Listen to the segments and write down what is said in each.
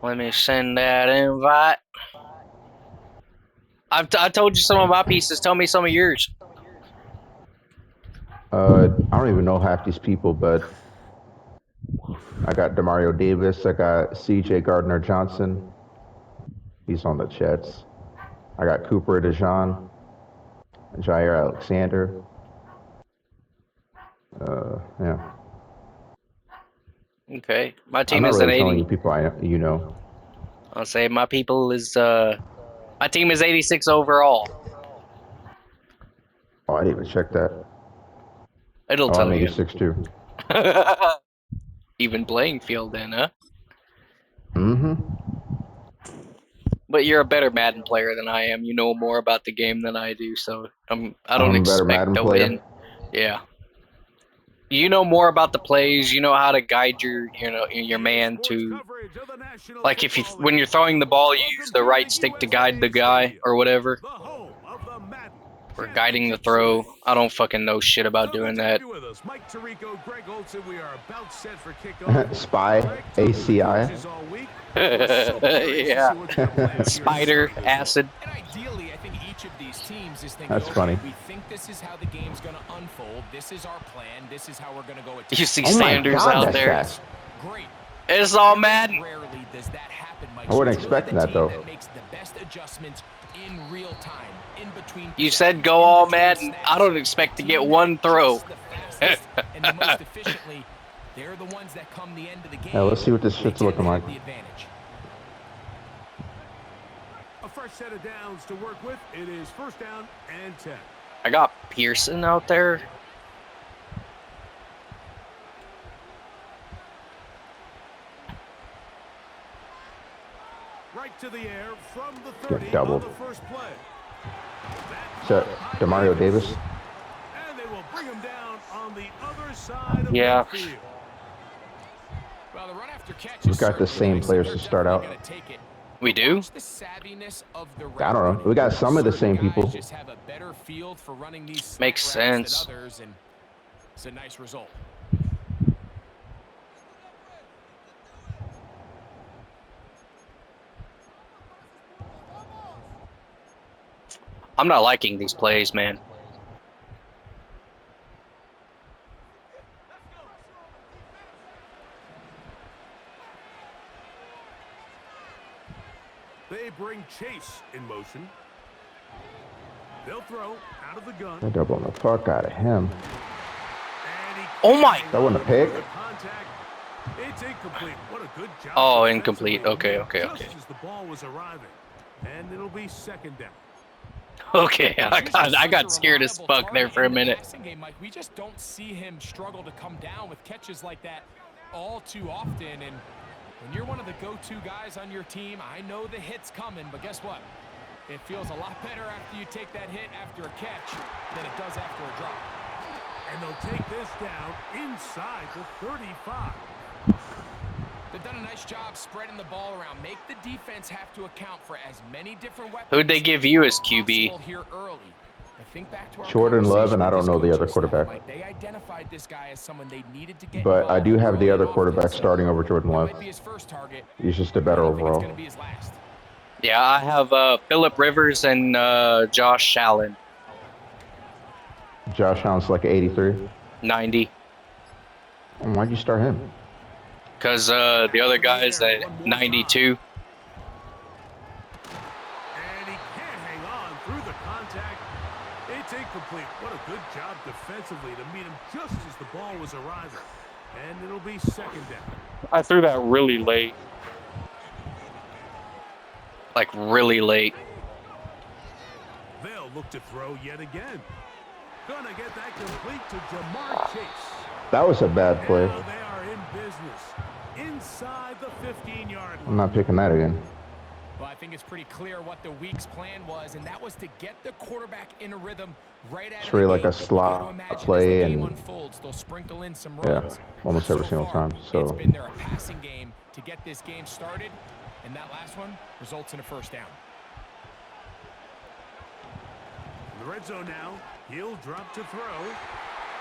Let me send that invite. I told you some of my pieces. Tell me some of yours. I don't even know half these people, but I got Demario Davis. I got C.J. Gardner Johnson. He's on the Jets. I got Cooper DeJean, Jair Alexander. Yeah. Okay, my I'm team not is an really telling 80. you people you know. I'll say my people is my team is 86 overall. Oh, I didn't even check that. It'll Oh, I'm tell you. 86 too. Even playing field then, huh? Mm-hmm. But you're a better Madden player than I am. You know more about the game than I do, so I don't I'm a better expect Madden to win. player. Yeah. You know more about the plays. You know how to guide your man to, like, if you when you're throwing the ball, you use the right stick to guide the guy or whatever, or guiding the throw. I don't fucking know shit about doing that. Spy, ACI. Yeah. Spider acid. And ideally, I think each of these teams is thinking, That's funny. we think this is how the game's going to unfold. This is our plan. This is how we're going to go. You see Oh my Sanders God, out that's there. fast. Great. It's all Madden. Rarely does that happen, Mike. I wasn't expecting that though. That makes the best adjustments in real time, in between. You said go all Madden. I don't expect to get one throw. And the most efficiently, they're the ones that come the end of the game. Yeah, let's see what this shit's looking like. A fresh set of downs to work with. It is first down and 10. I got Pearson out there. Right to the air from the 30 double. on the first play. So, Demario Davis. And they will bring him down on the other side of Yeah. the field. Well, the run after catch We've got the same players to start out. We do? I don't know. We got some of the same people. Just have a better feel for running these Makes sense. than others, and it's a nice result. I'm not liking these plays, man. They bring Chase in motion. They'll throw out of the gun. They're doubling the fuck out of him. Oh my! That wasn't a pick. It's incomplete. What a good job. Oh, incomplete. Okay. Just as the ball was arriving, and it'll be second down. Okay, I got scared as fuck there for a minute. We just don't see him struggle to come down with catches like that all too often. And when you're one of the go-to guys on your team, I know the hit's coming, but guess what? It feels a lot better after you take that hit after a catch than it does after a drop. And they'll take this down inside the 35. They've done a nice job spreading the ball around. Make the defense have to account for as many different weapons. Who'd they give you as QB? Here early. I think back to our Jordan Love, and I don't know the other quarterback. They identified this guy as someone they needed to get. But I do have the other quarterback starting over Jordan Love. He's just a better overall. Yeah, I have Phillip Rivers and Josh Allen. Josh Allen's like 83. 90. Why'd you start him? Because the other guy's at 92. And he can't hang on through the contact. It's incomplete. What a good job defensively to meet him just as the ball was arriving. And it'll be second down. I threw that really late. Like, really late. They'll look to throw yet again. Gonna get that complete to Jamar Chase. That was a bad play. Now they are in business. Inside the 15-yard line. I'm not picking that again. Well, I think it's pretty clear what the week's plan was, and that was to get the quarterback in a rhythm right at It's really like a slot play, and they'll sprinkle in some yeah, runs. almost every single time. So it's been their passing game to get this game started, and that last one results in a first down. In the red zone now, he'll drop to throw.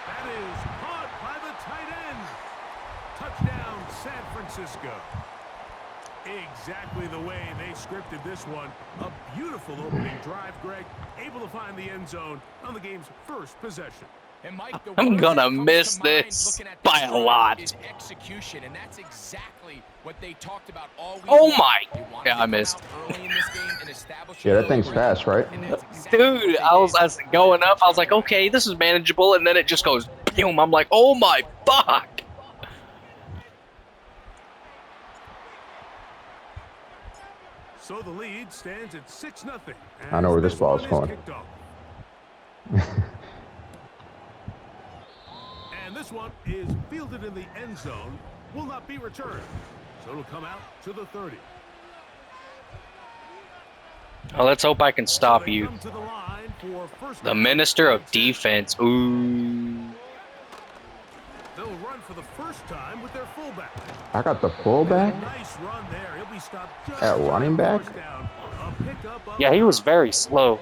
That is caught by the tight end. Touchdown, San Francisco. Exactly the way they scripted this one. A beautiful opening drive, Greg. Able to find the end zone on the game's first possession. And Mike, the I'm word gonna that comes miss to mind this looking at by this a drive lot. is execution, and that's exactly what they talked about all week. Oh my! They wanted Yeah, to I come missed. out early in this game and establish Yeah, an that early thing's rhythm, fast, right? and that's exactly what Dude, they I was did. going up. I was like, okay, this is manageable, and then it just goes boom. I'm like, oh my fuck! So the lead stands at 6-0. I know where this ball is going. And this one is fielded in the end zone. Will not be returned. So it'll come out to the 30. Well, let's hope I can stop So they you. come to the line for first The down Minister of and 10. Defense. Ooh. They'll run for the first time with their fullback. I got the fullback Nice run there. He'll be stopped just at running back. first down. A pickup of Yeah, he was very slow.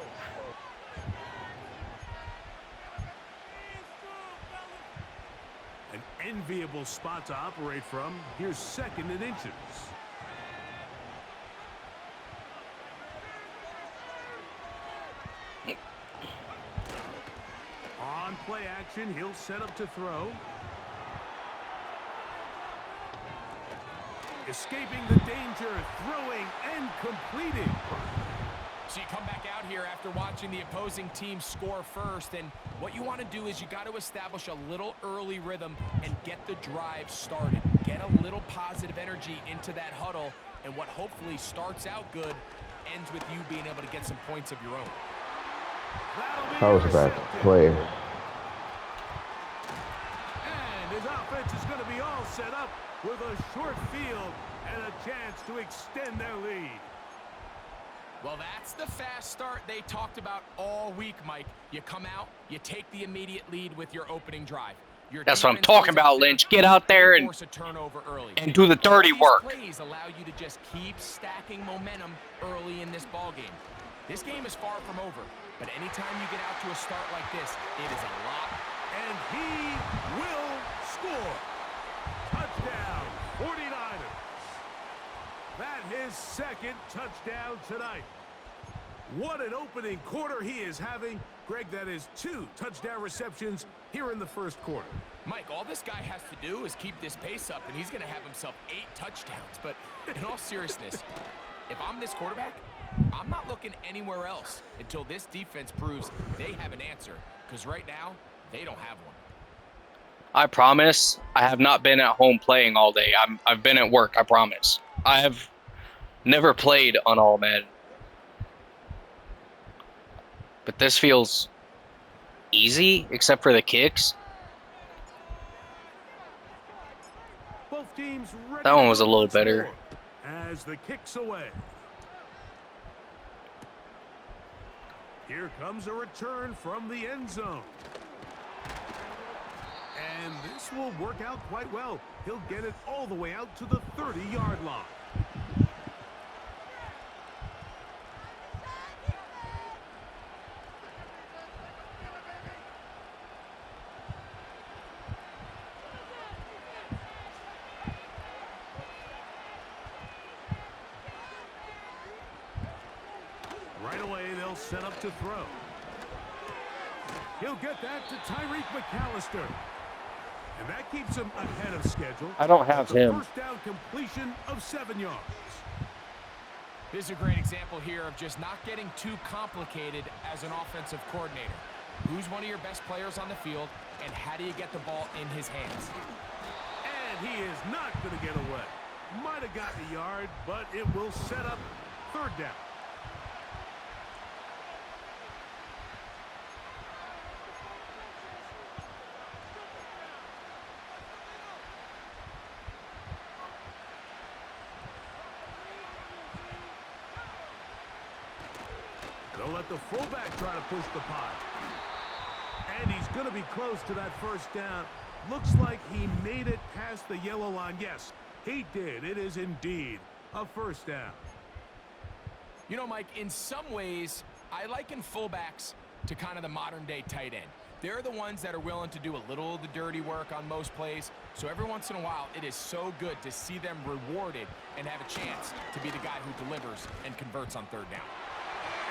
an enviable spot to operate from. Here's 2nd and inches. On play action, he'll set up to throw. Escaping the danger, throwing and completing. So you come back out here after watching the opposing team score first, and what you want to do is you got to establish a little early rhythm and get the drive started. Get a little positive energy into that huddle, and what hopefully starts out good ends with you being able to get some points of your own. That was a bad play. And his offense is going to be all set up with a short field and a chance to extend their lead. Well, that's the fast start they talked about all week, Mike. You come out, you take the immediate lead with your opening drive. Your That's what I'm defense talking goes out about, there Lynch. Get out there and force a turnover early. do the dirty These work. plays allow you to just keep stacking momentum early in this ball game. This game is far from over, but anytime you get out to a start like this, it is a lot. And he will score. Touchdown, 49ers. That his 2nd touchdown tonight. What an opening quarter he is having. Greg, that is 2 touchdown receptions here in the first quarter. Mike, all this guy has to do is keep this pace up, and he's going to have himself 8 touchdowns. But in all seriousness, if I'm this quarterback, I'm not looking anywhere else until this defense proves they have an answer, because right now, they don't have one. I promise. I have not been at home playing all day. I've been at work. I promise. I have never played on all Madden. But this feels easy, except for the kicks. Both teams ready That one was to a go little once better. more as the kicks away. Here comes a return from the end zone. And this will work out quite well. He'll get it all the way out to the 30-yard line. Right away, they'll set up to throw. He'll get that to Tyreek McAllister. And that keeps him ahead of schedule. I don't have That's a him. first down completion of 7 yards. This is a great example here of just not getting too complicated as an offensive coordinator. Who's one of your best players on the field, and how do you get the ball in his hands? And he is not going to get away. Might have gotten a yard, but it will set up 3rd down. They'll let the fullback try to push the pile. And he's going to be close to that first down. Looks like he made it past the yellow line. Yes, he did. It is indeed a first down. You know, Mike, in some ways, I liken fullbacks to kind of the modern-day tight end. They're the ones that are willing to do a little of the dirty work on most plays. So every once in a while, it is so good to see them rewarded and have a chance to be the guy who delivers and converts on third down.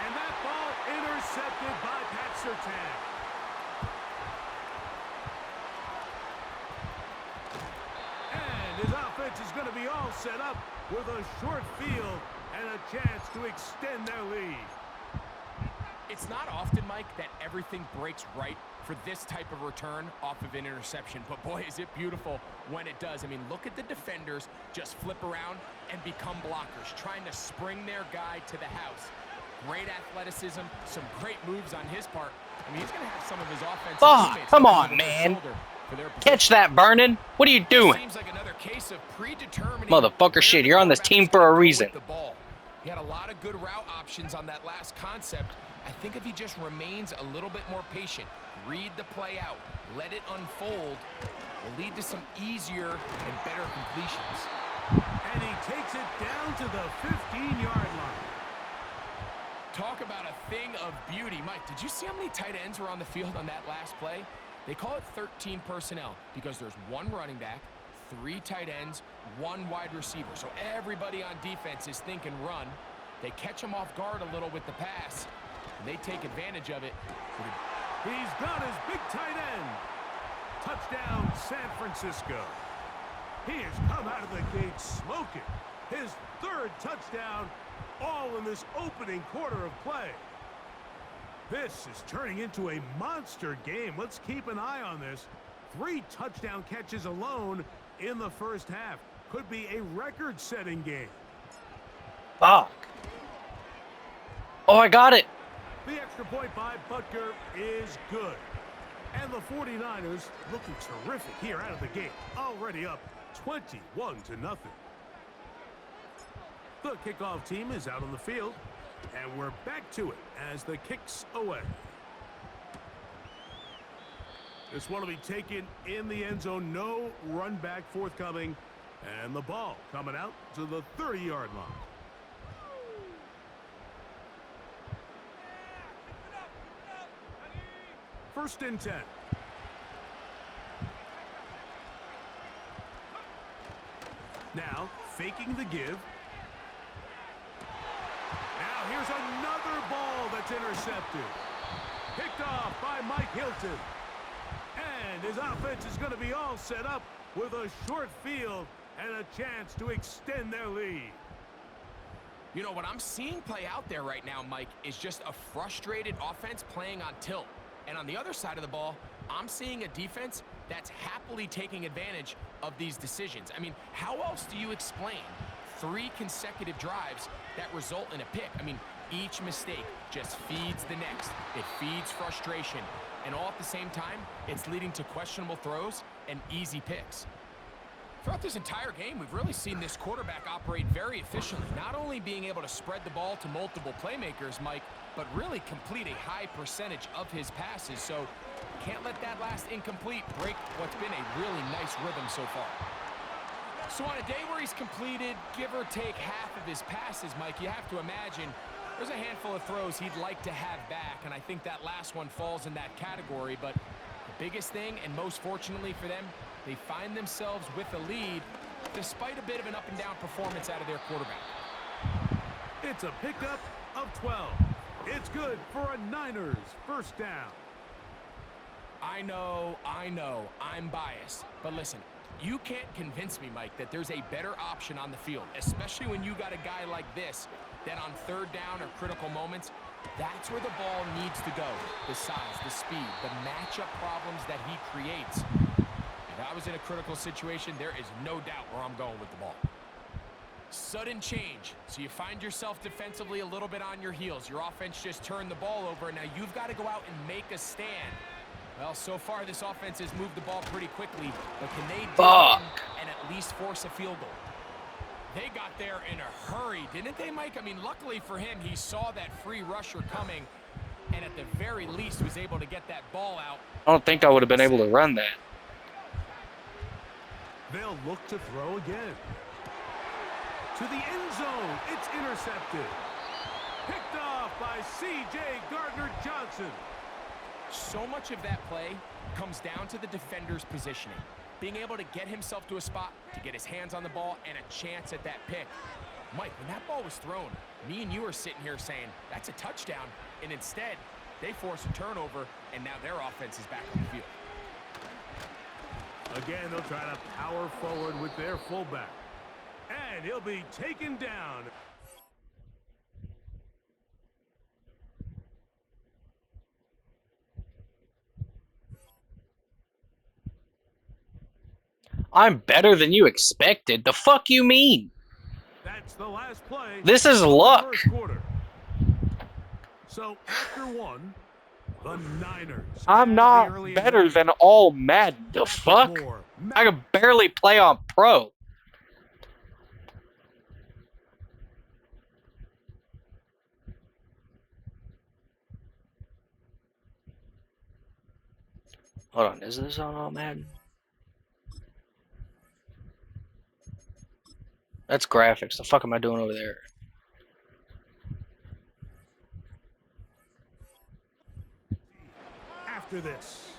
And that ball intercepted by Pat Surtain. And his offense is going to be all set up with a short field and a chance to extend their lead. It's not often, Mike, that everything breaks right for this type of return off of an interception. But boy, is it beautiful when it does. I mean, look at the defenders just flip around and become blockers, trying to spring their guy to the house. Great athleticism, some great moves on his part. I mean, he's going to have some of his offensive teammates come on, man. Catch that, Vernon. What are you doing? Seems like another case of predetermining Motherfucker shit, you're on this team for a reason. He had a lot of good route options on that last concept. I think if he just remains a little bit more patient, read the play out, let it unfold, will lead to some easier and better completions. And he takes it down to the 15-yard line. Talk about a thing of beauty. Mike, did you see how many tight ends were on the field on that last play? They call it 13 personnel because there's one running back, 3 tight ends, 1 wide receiver. So everybody on defense is thinking run. They catch him off guard a little with the pass. And they take advantage of it. He's got his big tight end. Touchdown, San Francisco. He has come out of the gate smoking. His 3rd touchdown, all in this opening quarter of play. This is turning into a monster game. Let's keep an eye on this. 3 touchdown catches alone in the first half. Could be a record-setting game. Fuck. Oh, I got it. The extra point by Butker is good. And the 49ers looking terrific here out of the gate. Already up 21-0. The kickoff team is out on the field. And we're back to it as the kick's away. This one will be taken in the end zone. No run back forthcoming. And the ball coming out to the 30-yard line. First and 10. Now, faking the give. Now, here's another ball that's intercepted. Picked off by Mike Hilton. And his offense is going to be all set up with a short field and a chance to extend their lead. You know, what I'm seeing play out there right now, Mike, is just a frustrated offense playing on tilt. And on the other side of the ball, I'm seeing a defense that's happily taking advantage of these decisions. I mean, how else do you explain 3 consecutive drives that result in a pick? I mean, each mistake just feeds the next. It feeds frustration. And all at the same time, it's leading to questionable throws and easy picks. Throughout this entire game, we've really seen this quarterback operate very efficiently, not only being able to spread the ball to multiple playmakers, Mike, but really complete a high percentage of his passes. So can't let that last incomplete break what's been a really nice rhythm so far. So on a day where he's completed, give or take half of his passes, Mike, you have to imagine there's a handful of throws he'd like to have back, and I think that last one falls in that category. But the biggest thing, and most fortunately for them, they find themselves with a lead despite a bit of an up-and-down performance out of their quarterback. It's a pickup of 12. It's good for a Niners first down. I know, I'm biased. But listen, you can't convince me, Mike, that there's a better option on the field, especially when you got a guy like this that on third down or critical moments, that's where the ball needs to go. The size, the speed, the matchup problems that he creates. If I was in a critical situation, there is no doubt where I'm going with the ball. Sudden change. So you find yourself defensively a little bit on your heels. Your offense just turned the ball over. Now you've got to go out and make a stand. Well, so far this offense has moved the ball pretty quickly, but can they dig in and at least force a field goal? They got there in a hurry, didn't they, Mike? I mean, luckily for him, he saw that free rusher coming, and at the very least was able to get that ball out. I don't think I would have been able to run that. They'll look to throw again. To the end zone, it's intercepted. Picked off by C.J. Gardner-Johnson. So much of that play comes down to the defender's positioning. Being able to get himself to a spot, to get his hands on the ball, and a chance at that pick. Mike, when that ball was thrown, me and you are sitting here saying, that's a touchdown. And instead, they force a turnover, and now their offense is back on the field. Again, they'll try to power forward with their fullback. And he'll be taken down. I'm better than you expected. The fuck you mean? That's the last play. This is luck. First quarter. So after one, the Niners. I'm not better than all Madden. The fuck? I can barely play on Pro. Hold on, is this on all Madden? That's graphics. The fuck am I doing over there? After this.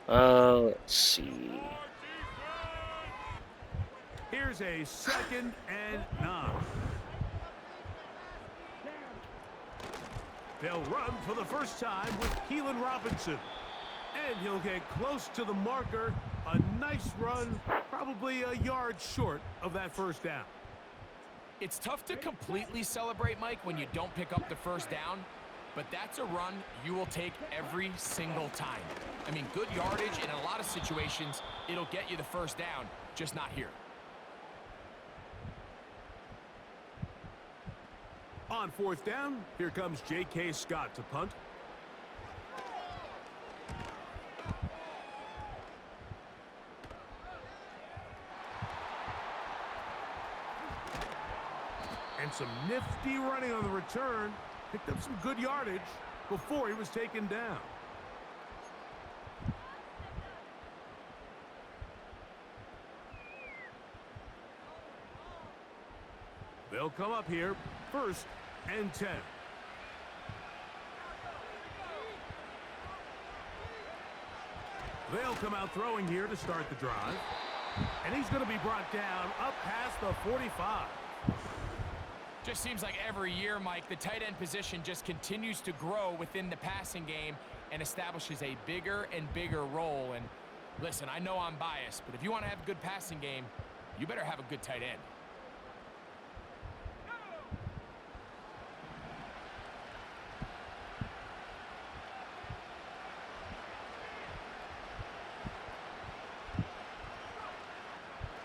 Let's see. Here's a 2nd and 9. They'll run for the first time with Keelan Robinson. And he'll get close to the marker. A nice run, probably a yard short of that first down. It's tough to completely celebrate, Mike, when you don't pick up the first down, but that's a run you will take every single time. I mean, good yardage in a lot of situations, it'll get you the first down, just not here. On 4th down, here comes J.K. Scott to punt. And some nifty running on the return. Picked up some good yardage before he was taken down. They'll come up here, 1st and 10. They'll come out throwing here to start the drive. And he's going to be brought down up past the 45. Just seems like every year, Mike, the tight end position just continues to grow within the passing game and establishes a bigger and bigger role. And listen, I know I'm biased, but if you want to have a good passing game, you better have a good tight end.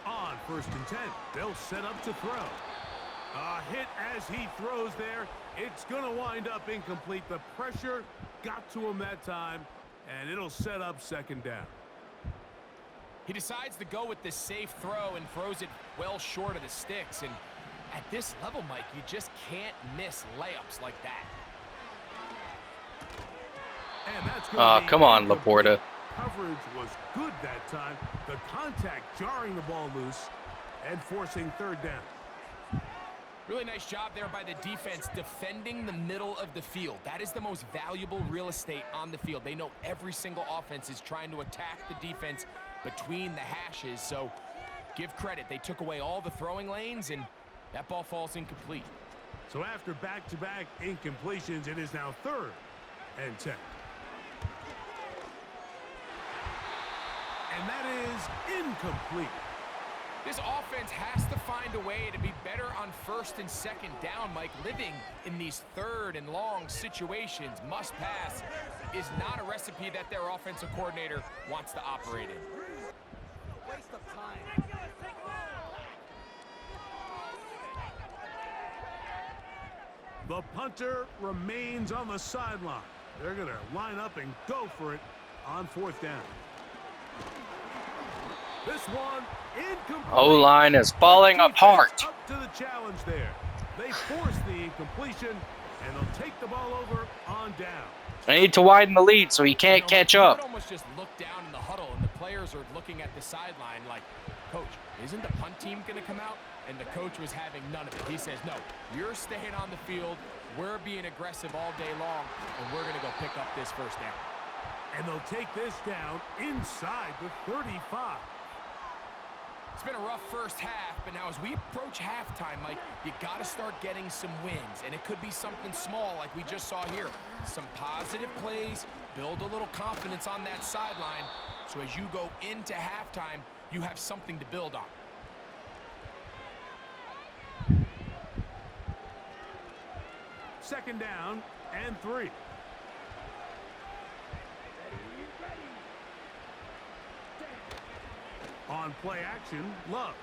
On 1st and 10, they'll set up to throw. A hit as he throws there. It's going to wind up incomplete. The pressure got to him that time, and it'll set up 2nd down. He decides to go with this safe throw and throws it well short of the sticks. And at this level, Mike, you just can't miss layups like that. And that's come on, Laporta. Coverage was good that time. The contact jarring the ball loose and forcing 3rd down. Really nice job there by the defense defending the middle of the field. That is the most valuable real estate on the field. They know every single offense is trying to attack the defense between the hashes. So give credit. They took away all the throwing lanes, and that ball falls incomplete. So after back-to-back incompletions, it is now 3rd and 10. And that is incomplete. This offense has to find a way to be better on 1st and 2nd down, Mike. Living in these 3rd and long situations, must pass, is not a recipe that their offensive coordinator wants to operate in. Waste of time. The punter remains on the sideline. They're going to line up and go for it on 4th down. This one incomplete. O-line is falling apart. Up to the challenge there. They force the incompletion, and they'll take the ball over on down. I need to widen the lead so he can't catch up. You could almost just look down in the huddle, and the players are looking at the sideline like, Coach, isn't the punt team going to come out? And the coach was having none of it. He says, no, you're staying on the field. we're being aggressive all day long, and we're going to go pick up this first down. And they'll take this down inside the 35. It's been a rough first half, but now as we approach halftime, Mike, you got to start getting some wins, and it could be something small like we just saw here. Some positive plays, build a little confidence on that sideline, so as you go into halftime, you have something to build on. Second down and 3. On play action, Love.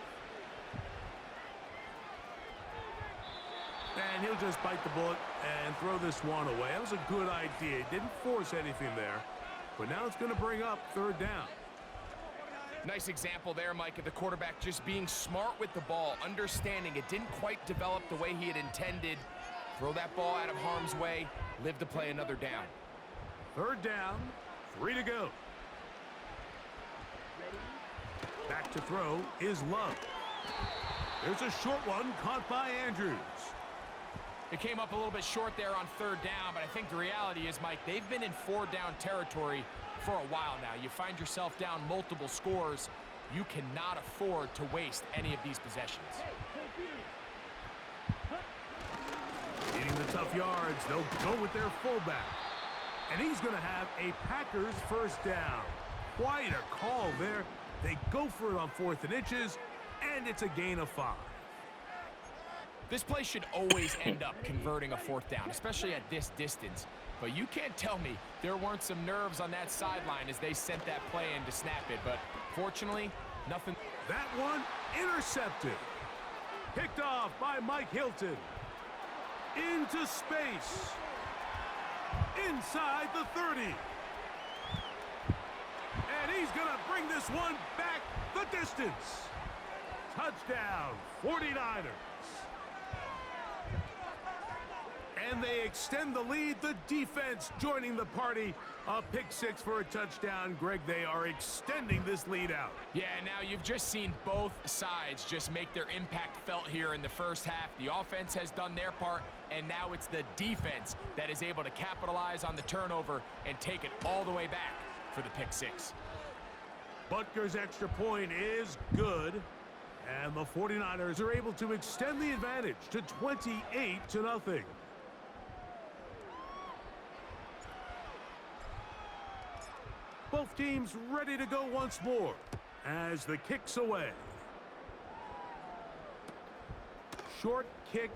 And he'll just bite the bullet and throw this one away. That was a good idea. Didn't force anything there. But now it's going to bring up third down. Nice example there, Mike, of the quarterback just being smart with the ball, understanding it didn't quite develop the way he had intended. Throw that ball out of harm's way, live to play another down. Third down, 3 to go. Back to throw is Love. There's a short one caught by Andrews. It came up a little bit short there on third down, but I think the reality is, Mike, they've been in 4-down territory for a while now. You find yourself down multiple scores. You cannot afford to waste any of these possessions. Getting the tough yards, they'll go with their fullback. And he's going to have a Packers first down. Quite a call there. They go for it on 4th and inches, and it's a gain of 5. This play should always end up converting a 4th down, especially at this distance. But you can't tell me there weren't some nerves on that sideline as they sent that play in to snap it. But fortunately, nothing. That one intercepted. Picked off by Mike Hilton. Into space. Inside the 30. And he's going to bring this one back the distance. Touchdown, 49ers. And they extend the lead. The defense joining the party. A pick 6 for a touchdown. Greg, they are extending this lead out. Yeah, now you've just seen both sides just make their impact felt here in the first half. The offense has done their part, and now it's the defense that is able to capitalize on the turnover and take it all the way back for the pick 6. Butker's extra point is good. And the 49ers are able to extend the advantage to 28-0. Both teams ready to go once more as the kick's away. Short kick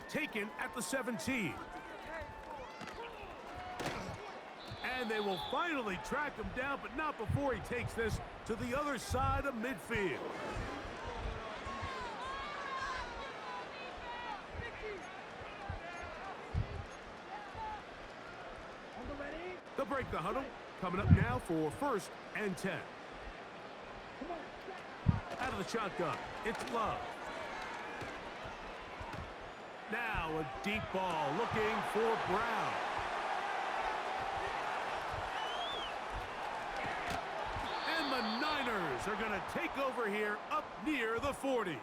taken at the 17. And they will finally track him down, but not before he takes this to the other side of midfield. They'll break the huddle. Coming up now for 1st and 10. Out of the shotgun, it's Love. Now a deep ball looking for Brown. And the Niners are going to take over here up near the 40.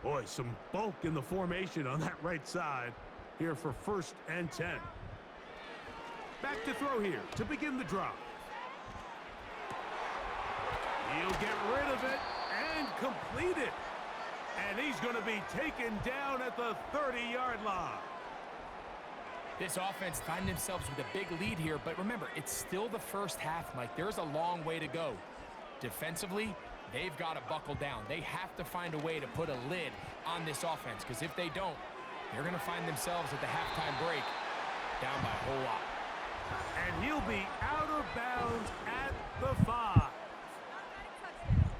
Boy, some bulk in the formation on that right side here for 1st and 10. Back to throw here to begin the drive. He'll get rid of it and complete it. And he's going to be taken down at the 30-yard line. This offense find themselves with a big lead here, but remember, it's still the first half, Mike. There's a long way to go. Defensively, they've got to buckle down. They have to find a way to put a lid on this offense, because if they don't, they're going to find themselves at the halftime break down by a whole lot. And he'll be out of bounds at the 5.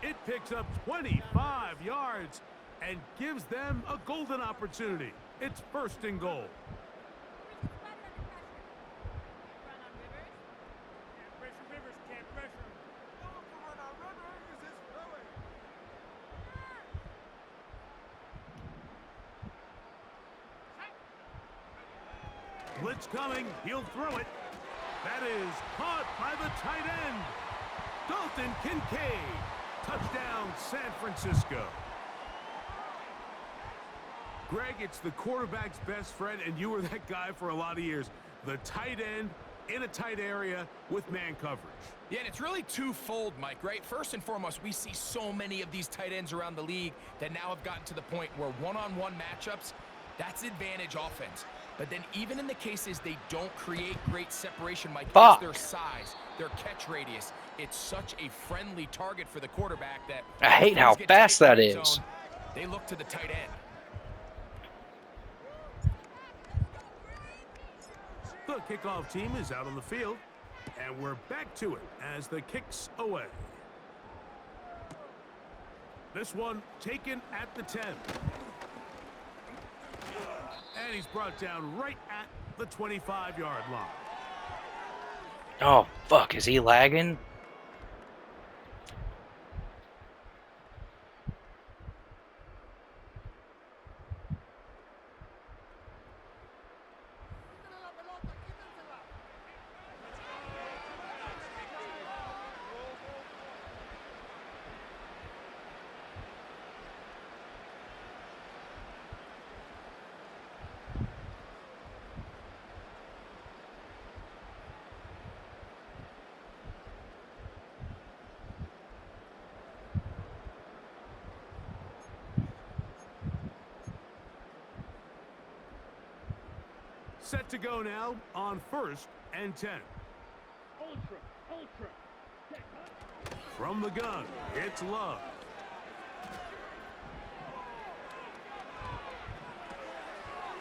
It picks up 25 yards and gives them a golden opportunity. It's 1st and goal. Blitz coming. He'll throw it. That is caught by the tight end. Dalton Kincaid. Touchdown, San Francisco. Greg, it's the quarterback's best friend, and you were that guy for a lot of years. The tight end in a tight area with man coverage. Yeah, and it's really twofold, Mike, right? First and foremost, we see so many of these tight ends around the league that now have gotten to the point where one-on-one matchups, that's advantage offense. But then even in the cases they don't create great separation, Mike, it's their size, their catch radius. It's such a friendly target for the quarterback that I hate how fast that is. They look to the tight end. The kickoff team is out on the field, and we're back to it as the kick's away. This one taken at the 10. And he's brought down right at the 25-yard line. Oh, fuck. Is he lagging? Set to go now on 1st and 10. From the gun, it's Love.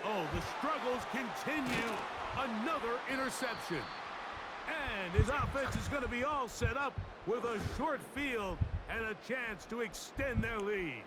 Oh, the struggles continue. Another interception. And his offense is going to be all set up with a short field and a chance to extend their lead.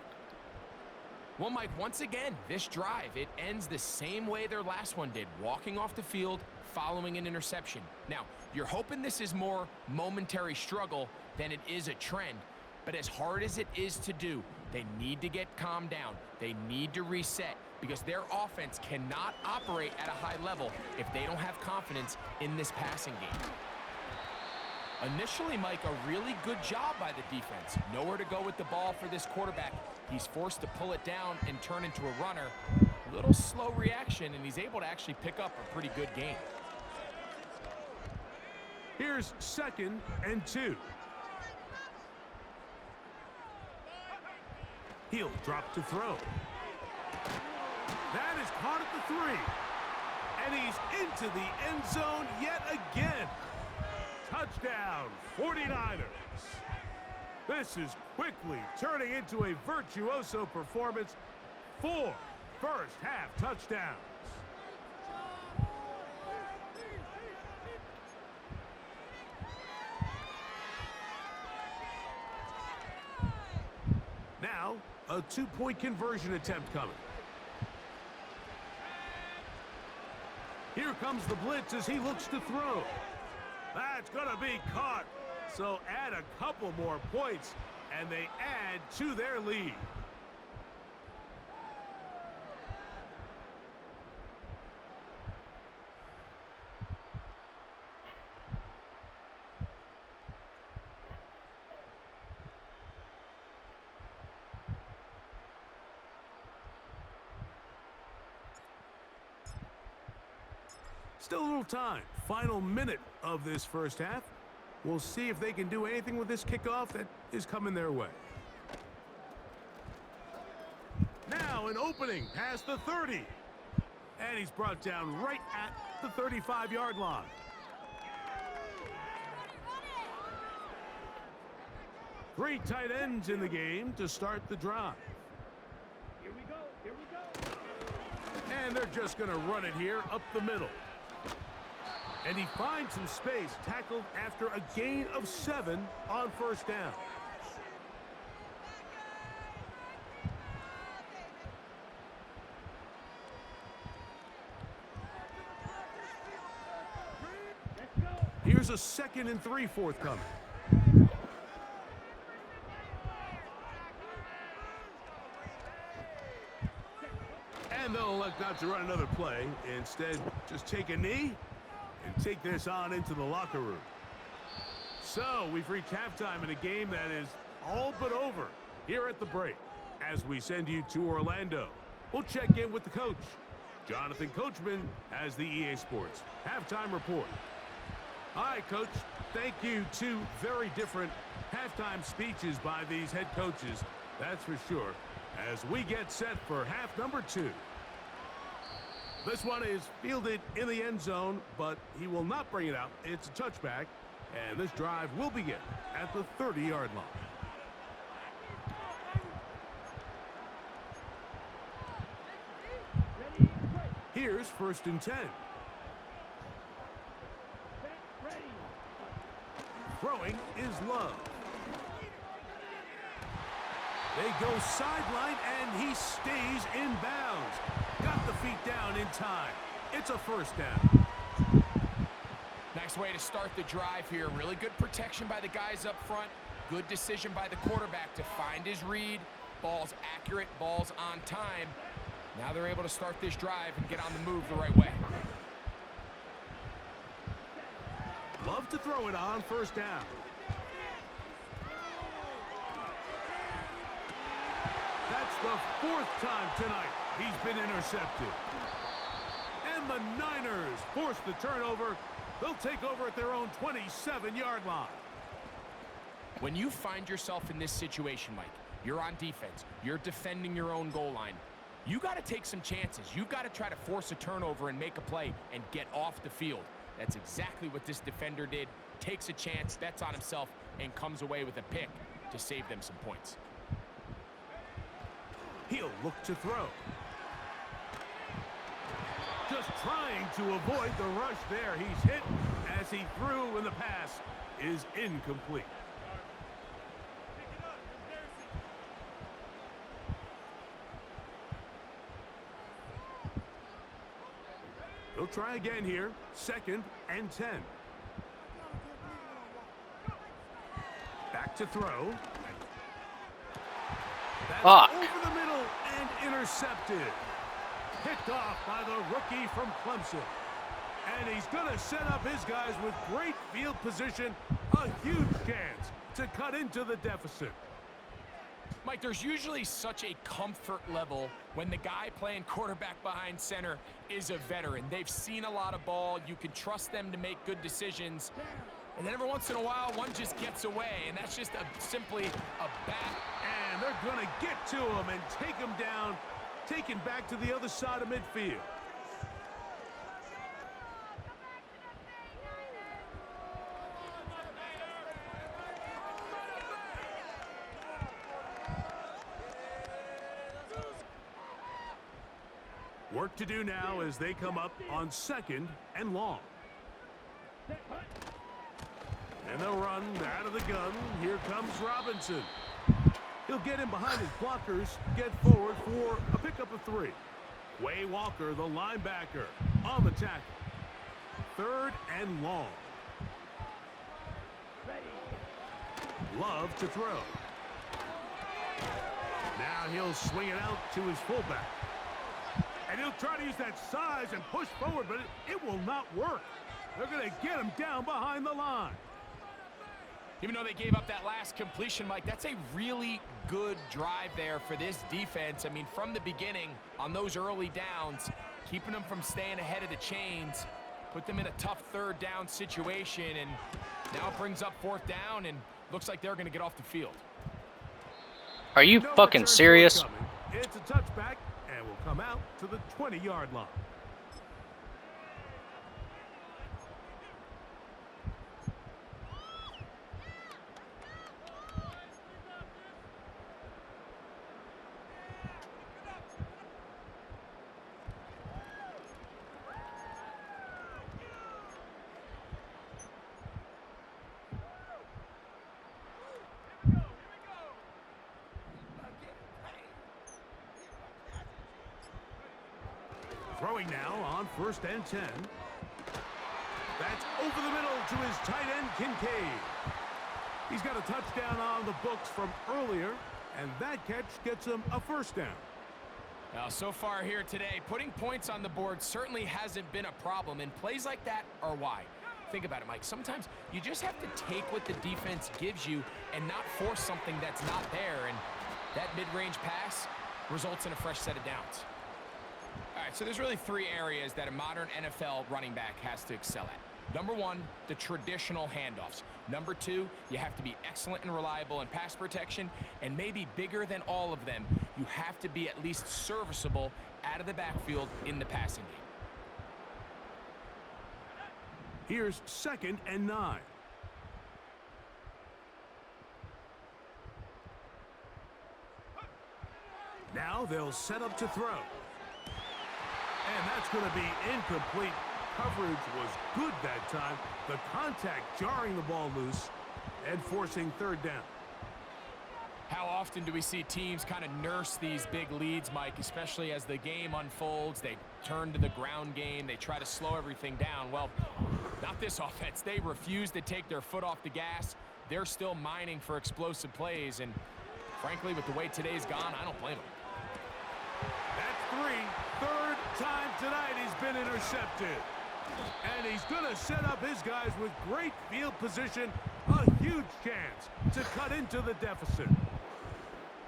Well, Mike, once again, this drive, it ends the same way their last one did, walking off the field, following an interception. Now, you're hoping this is more momentary struggle than it is a trend, but as hard as it is to do, they need to get calmed down. They need to reset because their offense cannot operate at a high level if they don't have confidence in this passing game. Initially, Mike, a really good job by the defense. Nowhere to go with the ball for this quarterback. He's forced to pull it down and turn into a runner. Little slow reaction, and he's able to actually pick up a pretty good game. Here's 2nd and 2. He'll drop to throw. That is caught at the 3. And he's into the end zone yet again. Touchdown, 49ers. This is quickly turning into a virtuoso performance. 4 first-half touchdowns. Now, a 2-point conversion attempt coming. Here comes the blitz as he looks to throw. That's going to be caught. So add a couple more points, and they add to their lead. Still a little time. Final minute of this first half. We'll see if they can do anything with this kickoff that is coming their way. Now an opening past the 30. And he's brought down right at the 35-yard line. Three tight ends in the game to start the drive. Here we go. Here we go. And they're just going to run it here up the middle. And he finds some space, tackled after a gain of 7 on first down. Here's a 2nd and 3 forthcoming. And they'll elect not to run another play. Instead, just take a knee and take this on into the locker room. So, we've reached halftime in a game that is all but over here at the break. As we send you to Orlando, we'll check in with the coach. Jonathan Coachman has the EA Sports halftime report. All right, Coach. Thank you. Two very different halftime speeches by these head coaches, that's for sure, as we get set for half number 2. This one is fielded in the end zone, but he will not bring it out. It's a touchback, and this drive will begin at the 30-yard line. Here's 1st and 10. Throwing is Love. They go sideline, and he stays in bounds. Got the feet down in time. It's a 1st down. Nice way to start the drive here. Really good protection by the guys up front. Good decision by the quarterback to find his read. Ball's accurate, ball's on time. Now they're able to start this drive and get on the move the right way. Love to throw it on 1st down. That's the 4th time tonight he's been intercepted. And the Niners force the turnover. They'll take over at their own 27-yard line. When you find yourself in this situation, Mike, you're on defense, you're defending your own goal line, you got to take some chances. You got to try to force a turnover and make a play and get off the field. That's exactly what this defender did. Takes a chance, bets on himself, and comes away with a pick to save them some points. He'll look to throw. Just trying to avoid the rush there. He's hit as he threw, and the pass is incomplete. He'll try again here. 2nd and 10. Back to throw. That's over the middle and intercepted. Picked off by the rookie from Clemson. And he's going to set up his guys with great field position. A huge chance to cut into the deficit. Mike, there's usually such a comfort level when the guy playing quarterback behind center is a veteran. They've seen a lot of ball. You can trust them to make good decisions. And then every once in a while, one just gets away, and that's just simply a bat. And they're going to get to him and take him down, taken back to the other side of midfield. Work to do now as they come up on 2nd and long. And they'll run out of the gun. Here comes Robinson. He'll get in behind his blockers, get forward for a pickup of 3. Way Walker, the linebacker, on the tackle. 3rd and long. Love to throw. Now he'll swing it out to his fullback. And he'll try to use that size and push forward, but it will not work. They're going to get him down behind the line. Even though they gave up that last completion, Mike, that's a really good drive there for this defense. I mean, from the beginning, on those early downs, keeping them from staying ahead of the chains, put them in a tough 3rd down situation, and now it brings up 4th down, and looks like they're going to get off the field. Are you fucking serious? It's a touchback, and will come out to the 20-yard line. Throwing now on 1st and 10. That's over the middle to his tight end, Kincaid. He's got a touchdown on the books from earlier, and that catch gets him a 1st down. Now, so far here today, putting points on the board certainly hasn't been a problem, and plays like that are why. Think about it, Mike. Sometimes you just have to take what the defense gives you and not force something that's not there, and that mid-range pass results in a fresh set of downs. All right, so there's really three areas that a modern NFL running back has to excel at. Number one, the traditional handoffs. Number two, you have to be excellent and reliable in pass protection, and maybe bigger than all of them, you have to be at least serviceable out of the backfield in the passing game. Here's 2nd and 9. Now they'll set up to throw. And that's going to be incomplete. Coverage was good that time. The contact jarring the ball loose and forcing 3rd down. How often do we see teams kind of nurse these big leads, Mike, especially as the game unfolds? They turn to the ground game. They try to slow everything down. Well, not this offense. They refuse to take their foot off the gas. They're still mining for explosive plays, and frankly, with the way today's gone, I don't blame them. That's 3. 3rd time tonight he's been intercepted. And he's going to set up his guys with great field position. A huge chance to cut into the deficit.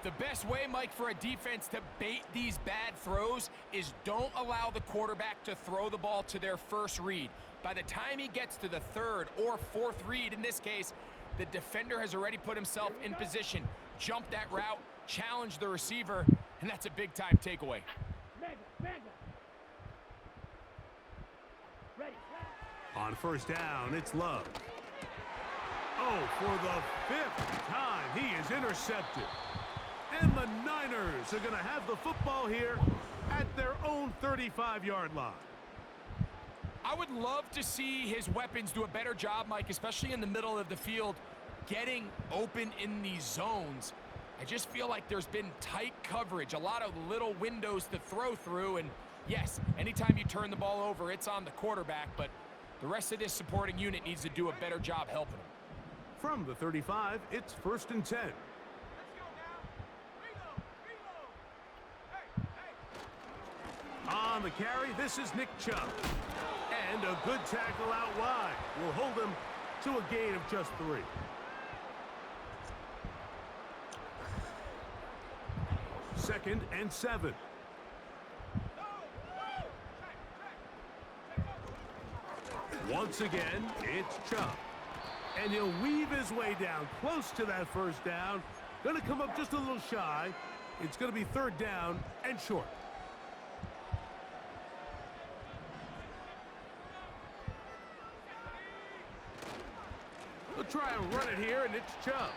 The best way, Mike, for a defense to bait these bad throws is don't allow the quarterback to throw the ball to their first read. By the time he gets to the 3rd or 4th read, in this case, the defender has already put himself in position, jumped that route, challenged the receiver, and that's a big-time takeaway. On 1st down, it's Love. Oh, for the 5th time, he is intercepted. And the Niners are going to have the football here at their own 35-yard line. I would love to see his weapons do a better job, Mike, especially in the middle of the field, getting open in these zones. I just feel like there's been tight coverage, a lot of little windows to throw through, and yes, anytime you turn the ball over, it's on the quarterback, but the rest of this supporting unit needs to do a better job helping him. From the 35, it's 1st and 10. On the carry, this is Nick Chubb. And a good tackle out wide will hold him to a gain of just 3. Second and 7. Once again, it's Chubb. And he'll weave his way down close to that 1st down. Going to come up just a little shy. It's going to be 3rd down and short. We'll try and run it here, and it's Chubb.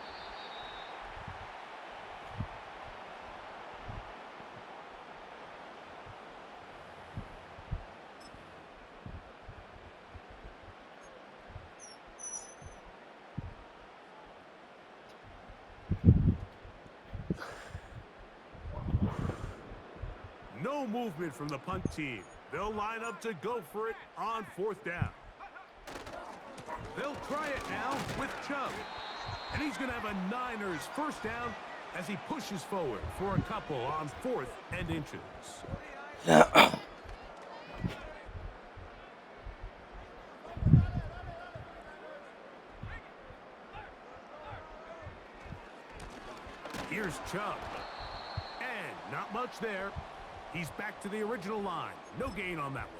No movement from the punt team. They'll line up to go for it on 4th down. They'll try it now with Chubb. And he's going to have a Niners 1st down as he pushes forward for a couple on 4th and inches. Here's Chubb. And not much there. He's back to the original line. No gain on that one.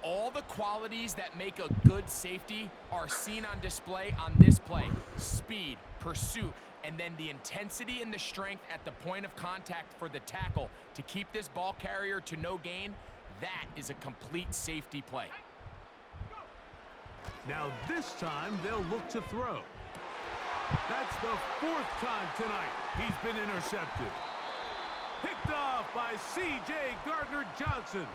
All the qualities that make a good safety are seen on display on this play. Speed, pursuit, and then the intensity and the strength at the point of contact for the tackle to keep this ball carrier to no gain. That is a complete safety play. Now this time they'll look to throw. That's the 4th time tonight he's been intercepted. Picked off by C.J. Gardner-Johnson.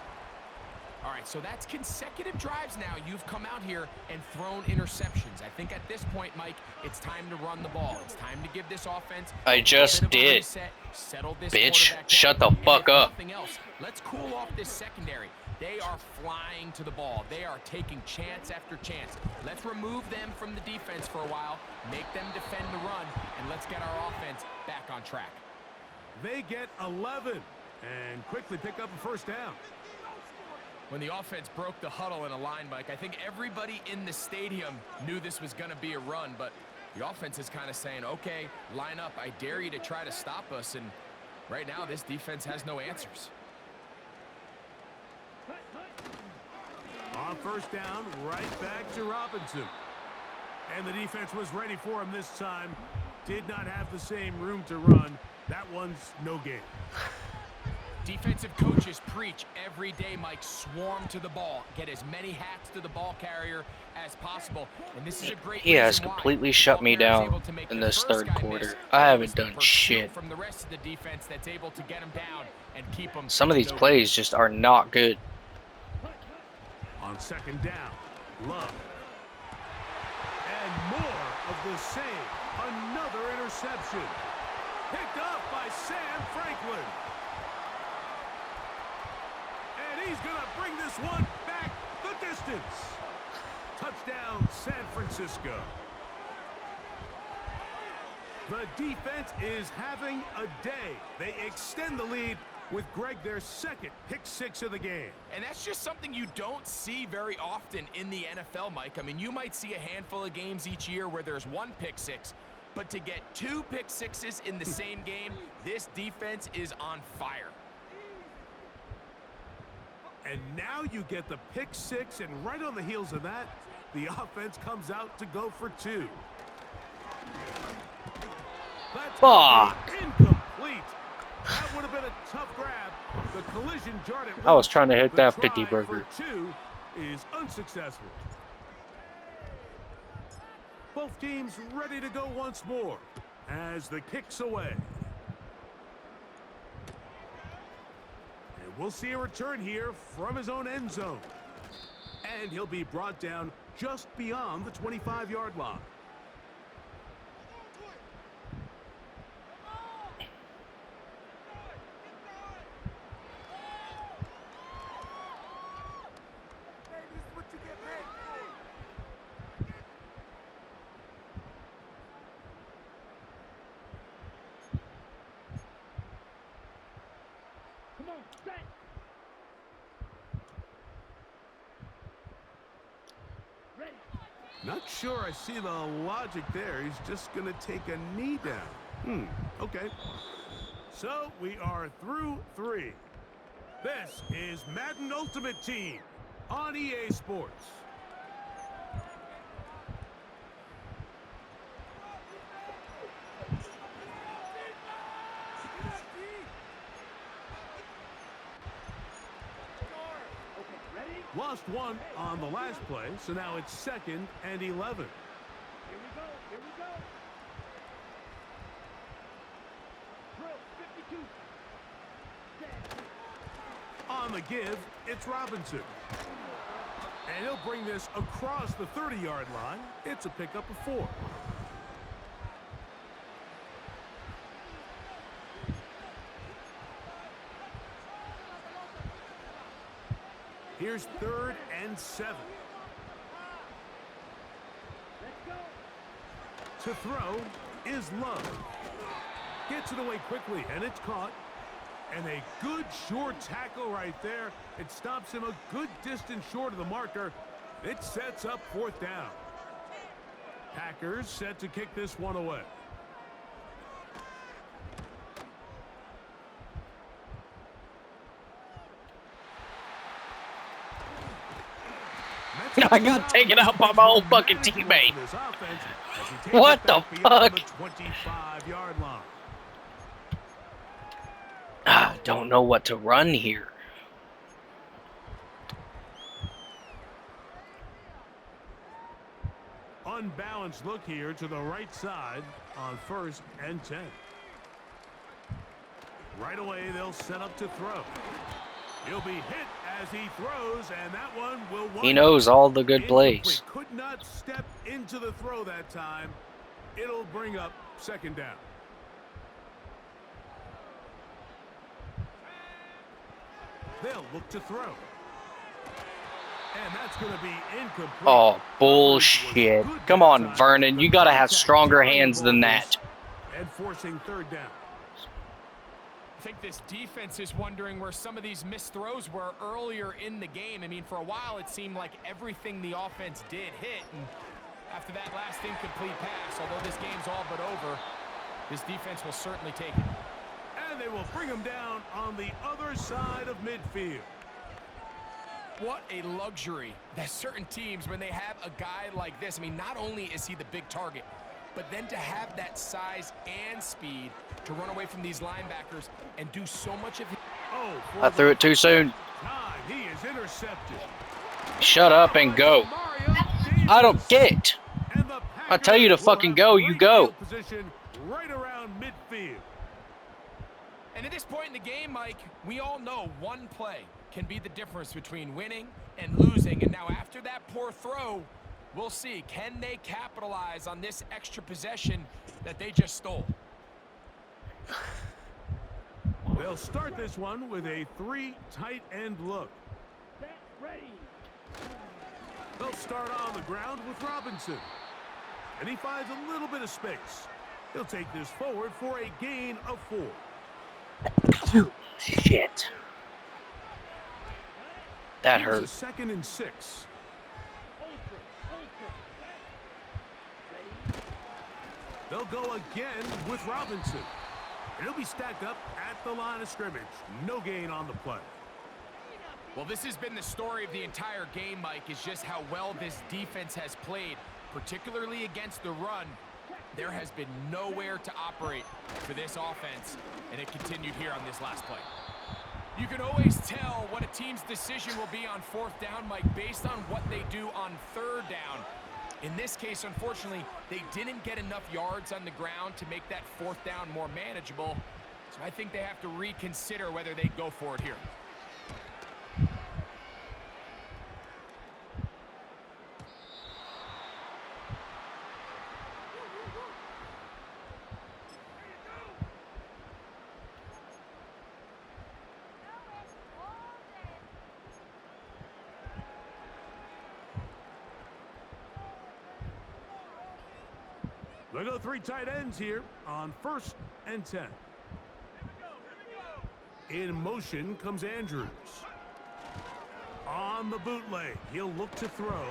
All right, so that's consecutive drives now. You've come out here and thrown interceptions. I think at this point, Mike, it's time to run the ball. It's time to give this offense I just did. reset, settle this Bitch, quarterback shut down. the fuck And if up. nothing else, let's cool off this secondary. They are flying to the ball. They are taking chance after chance. Let's remove them from the defense for a while, make them defend the run, and let's get our offense back on track. They get 11. And quickly pick up a first down. When the offense broke the huddle in a line, Mike, I think everybody in the stadium knew this was going to be a run, but the offense is kind of saying, okay, line up. I dare you to try to stop us, and right now this defense has no answers. On first down, right back to Robinson. And the defense was ready for him this time. Did not have the same room to run. That one's no gain. Defensive coaches preach every day, Mike, swarm to the ball. Get as many hats to the ball carrier as possible. And this is a great He has reason why. completely shut me down in this third quarter. I haven't done shit. From the rest of the defense that's able to get him down and keep him. Some of these plays just are not good. On second down, Love. And more of the same. Another interception. Picked up by Sam Franklin. And he's going to bring this one back the distance. Touchdown, San Francisco. The defense is having a day. They extend the lead with Greg their second pick six of the game. And that's just something you don't see very often in the NFL, Mike. I mean, you might see a handful of games each year where there's one pick six, but to get two pick sixes in the same game, this defense is on fire. And now you get the pick six, and right on the heels of that, the offense comes out to go for two. That's Fuck. Incomplete. That would have been a tough grab. The collision jarred it. I was trying to hit The that try 50 burger. for two is unsuccessful. Both teams ready to go once more as the kick's away. And we'll see a return here from his own end zone. And he'll be brought down just beyond the 25-yard line. Not sure I see the logic there. He's just going to take a knee down. Okay. So we are through three. This is Madden Ultimate Team on EA Sports. Lost one on the last play, so now it's 2nd and 11. Here we go, here we go. Drill 52. On the give, it's Robinson. And he'll bring this across the 30-yard line. It's a pickup of 4. Here's 3rd and 7. To throw is Love. Gets it away quickly, and it's caught. And a good short tackle right there. It stops him a good distance short of the marker. It sets up 4th down. Packers set to kick this one away. I got taken out by my own fucking teammate. What the fuck? I don't know what to run here. Unbalanced look here to the right side on 1st and 10. Right away, they'll set up to throw. He'll be hit as he throws, and that one will. He knows all the good plays. Could not step into the throw that time. It'll bring up 2nd down. They'll look to throw. And that's going to be incomplete. Oh, bullshit. Come on, Vernon. You got to have stronger hands than that. And forcing 3rd down. I think this defense is wondering where some of these missed throws were earlier in the game. I mean, for a while, it seemed like everything the offense did hit. And after that last incomplete pass, although this game's all but over, this defense will certainly take it. And they will bring him down on the other side of midfield. What a luxury that certain teams, when they have a guy like this, I mean, not only is he the big target, but then to have that size and speed to run away from these linebackers and do so much of it. Oh, I threw it too soon. time, he is intercepted. Shut up and go. I don't get it. And the I tell you to Packers will fucking have go, you great go. field position right around midfield. And at this point in the game, Mike, we all know one play can be the difference between winning and losing. And now after that poor throw, we'll see, can they capitalize on this extra possession that they just stole? They'll start this one with a 3 tight end look. They'll start on the ground with Robinson. And he finds a little bit of space. He'll take this forward for a gain of 4. Shit. That Here's a hurt. 2nd and 6. They'll go again with Robinson. And he'll be stacked up at the line of scrimmage. No gain on the play. Well, this has been the story of the entire game, Mike, is just how well this defense has played, particularly against the run. There has been nowhere to operate for this offense, and it continued here on this last play. You can always tell what a team's decision will be on 4th down, Mike, based on what they do on 3rd down. In this case, unfortunately, they didn't get enough yards on the ground to make that 4th down more manageable. So I think they have to reconsider whether they go for it here. They go 3 tight ends here on 1st and 10. In motion comes Andrews. On the bootleg, he'll look to throw.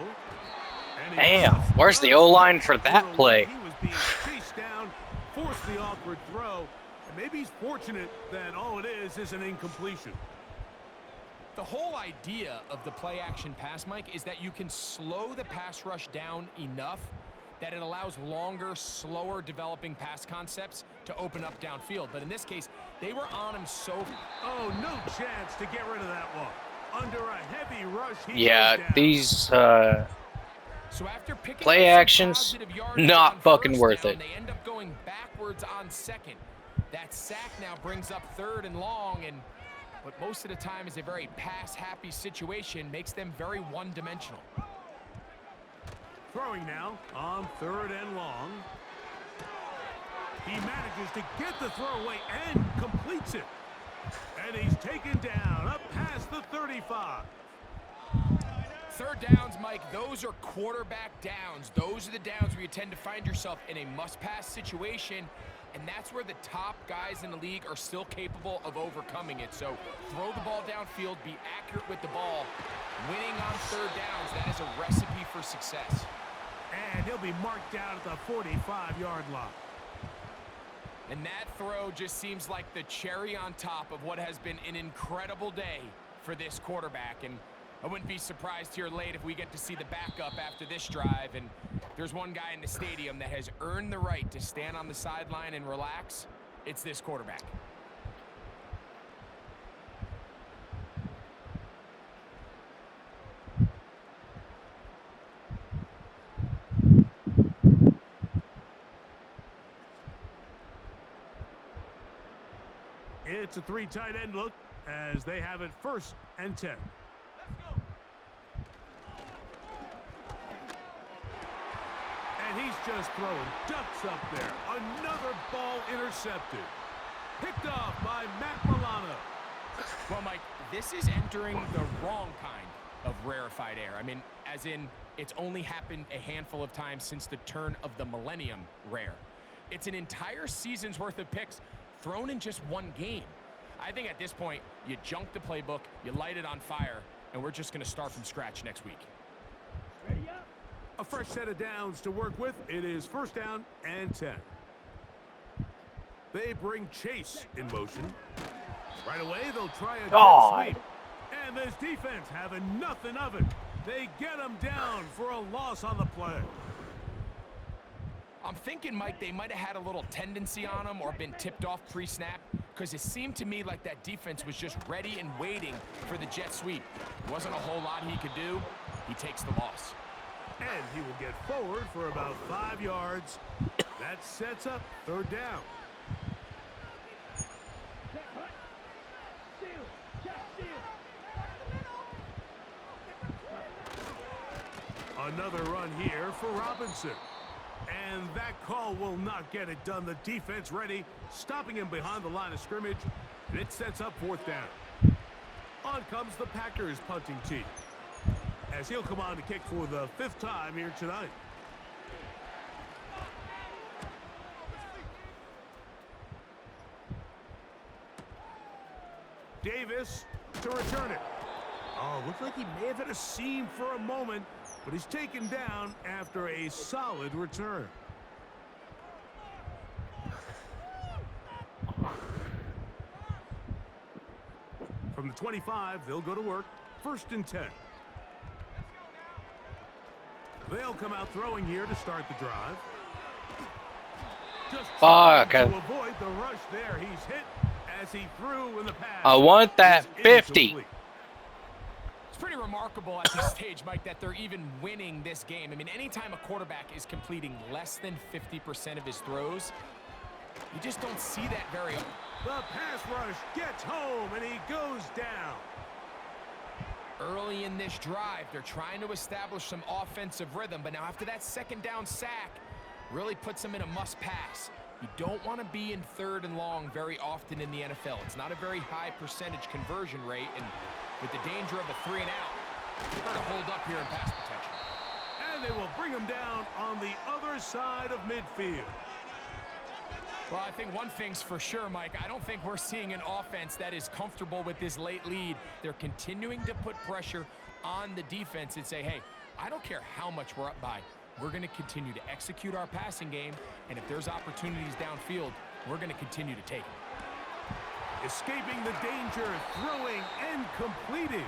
And Damn, where's the O-line for that play? He was being chased down, forced the awkward throw, and maybe he's fortunate that all it is an incompletion. The whole idea of the play-action pass, Mike, is that you can slow the pass rush down enough that it allows longer, slower developing pass concepts to open up downfield. But in this case, they were on him so... Oh, no chance to get rid of that one. Under a heavy rush, he Yeah, goes down. these So after picking play up some actions, positive yards not on fucking 1st worth down, it. They end up going backwards on 2nd. That sack now brings up 3rd and long, and what most of the time is a very pass-happy situation makes them very one-dimensional. Throwing now on 3rd and long. He manages to get the throw away and completes it. And he's taken down up past the 35. 3rd downs, Mike, those are quarterback downs. Those are the downs where you tend to find yourself in a must-pass situation, and that's where the top guys in the league are still capable of overcoming it. So throw the ball downfield, be accurate with the ball. Winning on 3rd downs, that is a recipe for success. And he'll be marked down at the 45-yard line. And that throw just seems like the cherry on top of what has been an incredible day for this quarterback. And I wouldn't be surprised here late if we get to see the backup after this drive. And there's one guy in the stadium that has earned the right to stand on the sideline and relax. It's this quarterback. It's a 3 tight end look as they have it 1st and 10. And he's just throwing ducks up there. Another ball intercepted. Picked off by Matt Milano. Well, Mike, this is entering the wrong kind of rarefied air. I mean, as in, it's only happened a handful of times since the turn of the millennium rare. It's an entire season's worth of picks thrown in just one game. I think at this point, you junk the playbook, you light it on fire, and we're just going to start from scratch next week. A fresh set of downs to work with. It is 1st down and 10. They bring Chase in motion. Right away, they'll try a jet sweep. And this defense having nothing of it. They get him down for a loss on the play. I'm thinking, Mike, they might have had a little tendency on him or been tipped off pre-snap, because it seemed to me like that defense was just ready and waiting for the jet sweep. Wasn't a whole lot he could do. He takes the loss. And he will get forward for about 5 yards. That sets up 3rd down. Another run here for Robinson. And that call will not get it done. The defense ready, stopping him behind the line of scrimmage. And it sets up 4th down. On comes the Packers punting team, as he'll come on to kick for the 5th time here tonight. Davis to return it. Oh, looked like he may have hit a seam for a moment, but he's taken down after a solid return. From the 25, they'll go to work. 1st and 10. They'll come out throwing here to start the drive. Just to avoid the rush there. He's hit as he threw in the pass. I want that 50. It's pretty remarkable at this stage, Mike, that they're even winning this game. I mean, anytime a quarterback is completing less than 50% of his throws, you just don't see that very often. The pass rush gets home, and he goes down. Early in this drive, they're trying to establish some offensive rhythm, but now after that 2nd down sack, really puts them in a must-pass. You don't want to be in 3rd and long very often in the NFL. It's not a very high percentage conversion rate, and with the danger of a 3 and out, you're going to hold up here in pass protection. And they will bring him down on the other side of midfield. Well, I think one thing's for sure, Mike. I don't think we're seeing an offense that is comfortable with this late lead. They're continuing to put pressure on the defense and say, hey, I don't care how much we're up by. We're going to continue to execute our passing game, and if there's opportunities downfield, we're going to continue to take them. Escaping the danger, throwing and completing.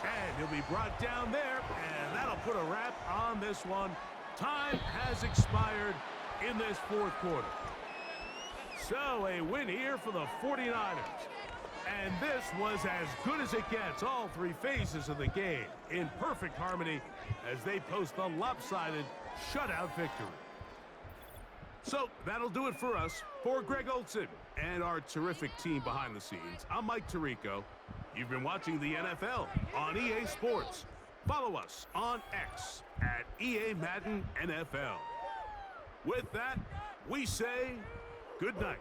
And he'll be brought down there, and that'll put a wrap on this one. Time has expired in this 4th quarter. So a win here for the 49ers. And this was as good as it gets, all 3 phases of the game in perfect harmony as they post the lopsided shutout victory. So that'll do it for us. For Greg Olson and our terrific team behind the scenes, I'm Mike Tirico. You've been watching the NFL on EA Sports. Follow us on X at EA Madden NFL. With that, we say good night.